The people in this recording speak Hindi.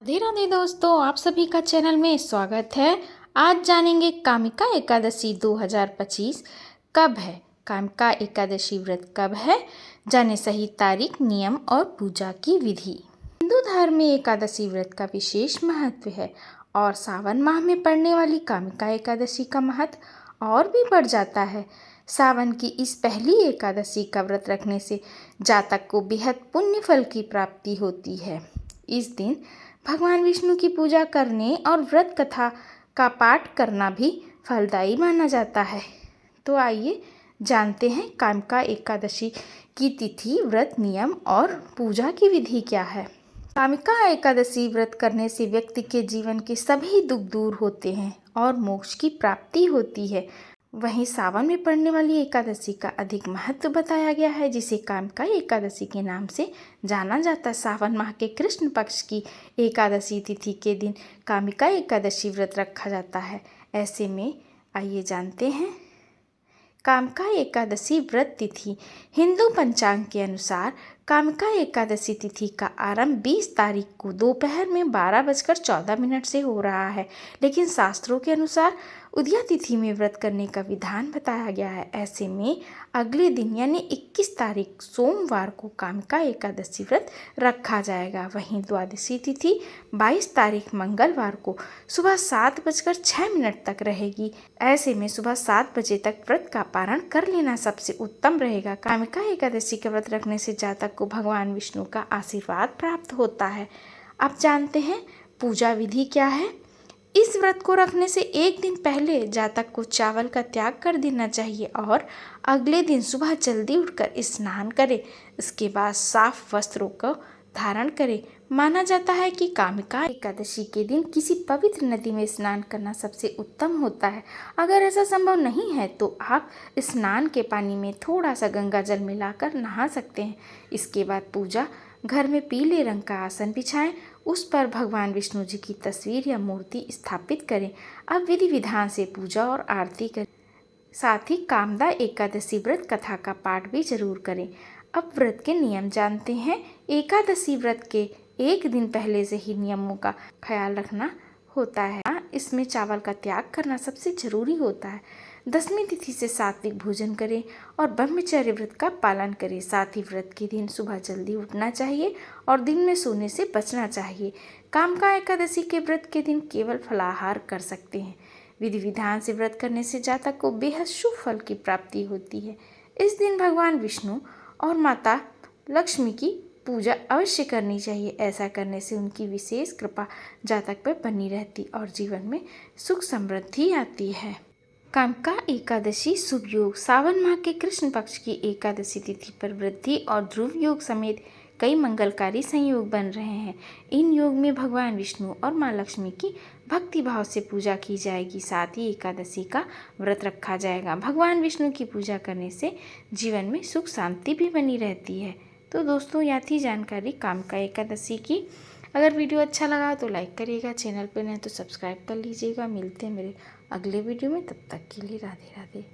राधे राधे दोस्तों, आप सभी का चैनल में स्वागत है। आज जानेंगे कामिका एकादशी 2025 कब है। कामिका एकादशी व्रत कब है, जाने सही तारीख, नियम और पूजा की विधि। हिंदू धर्म में एकादशी व्रत का विशेष महत्व है और सावन माह में पड़ने वाली कामिका एकादशी का महत्व और भी बढ़ जाता है। सावन की इस पहली एकादशी का व्रत रखने से जातक को बेहद पुण्य फल की प्राप्ति होती है। इस दिन भगवान विष्णु की पूजा करने और व्रत कथा का पाठ करना भी फलदायी माना जाता है। तो आइए जानते हैं कामिका एकादशी की तिथि, व्रत, नियम और पूजा की विधि क्या है। कामिका एकादशी व्रत करने से व्यक्ति के जीवन के सभी दुख दूर होते हैं और मोक्ष की प्राप्ति होती है। वहीं सावन में पड़ने वाली एकादशी का अधिक महत्व बताया गया है, जिसे कामिका एकादशी के नाम से जाना जाता है। सावन माह के कृष्ण पक्ष की एकादशी तिथि के दिन कामिका एकादशी व्रत रखा जाता है। ऐसे में आइए जानते हैं कामिका एकादशी व्रत तिथि। हिंदू पंचांग के अनुसार कामिका एकादशी तिथि का आरंभ 20 तारीख को दोपहर में 12:14 से हो रहा है, लेकिन शास्त्रों के अनुसार उदया तिथि में व्रत करने का विधान बताया गया है। ऐसे में अगले दिन यानी 21 तारीख सोमवार को कामिका एकादशी व्रत रखा जाएगा। वहीं द्वादशी तिथि 22 तारीख मंगलवार को सुबह 7:06 तक रहेगी। ऐसे में सुबह 7 बजे तक व्रत का पारण कर लेना सबसे उत्तम रहेगा। कामिका एकादशी के व्रत रखने से जातक को भगवान विष्णु का आशीर्वाद प्राप्त होता है। अब जानते हैं पूजा विधि क्या है। इस व्रत को रखने से एक दिन पहले जातक को चावल का त्याग कर देना चाहिए और अगले दिन सुबह जल्दी उठकर स्नान करें। इसके बाद साफ वस्त्रों को धारण करें। माना जाता है कि कामिका एकादशी के दिन किसी पवित्र नदी में स्नान करना सबसे उत्तम होता है। अगर ऐसा संभव नहीं है तो आप स्नान के पानी में थोड़ा सा गंगा जल मिलाकर नहा सकते हैं। इसके बाद पूजा घर में पीले रंग का आसन बिछाएं, उस पर भगवान विष्णु जी की तस्वीर या मूर्ति स्थापित करें। अब विधि विधान से पूजा और आरती करें। साथ ही कामदा एकादशी व्रत कथा का पाठ भी जरूर करें। अब व्रत के नियम जानते हैं। एकादशी व्रत के एक दिन पहले से ही नियमों का ख्याल रखना होता है। इसमें चावल का त्याग करना सबसे जरूरी होता है। दसवीं तिथि से सात्विक भोजन करें और ब्रह्मचर्य व्रत का पालन करें। साथ ही व्रत के दिन सुबह जल्दी उठना चाहिए और दिन में सोने से बचना चाहिए। कामिका एकादशी के व्रत के दिन केवल फलाहार कर सकते हैं। विधि विधान से व्रत करने से जातक को बेहद शुभ फल की प्राप्ति होती है। इस दिन भगवान विष्णु और माता लक्ष्मी की पूजा अवश्य करनी चाहिए। ऐसा करने से उनकी विशेष कृपा जातक पर बनी रहती और जीवन में सुख समृद्धि आती है। कामिका एकादशी शुभ योग। सावन माह के कृष्ण पक्ष की एकादशी तिथि पर वृद्धि और ध्रुव योग समेत कई मंगलकारी संयोग बन रहे हैं। इन योग में भगवान विष्णु और माँ लक्ष्मी की भक्ति भाव से पूजा की जाएगी। साथ ही एकादशी का व्रत रखा जाएगा। भगवान विष्णु की पूजा करने से जीवन में सुख शांति भी बनी रहती है। तो दोस्तों, यह थी जानकारी कामिका एकादशी की। अगर वीडियो अच्छा लगा तो लाइक करिएगा, चैनल पर नए तो सब्सक्राइब कर लीजिएगा। मिलते हैं मेरे अगले वीडियो में, तब तक के लिए राधे राधे।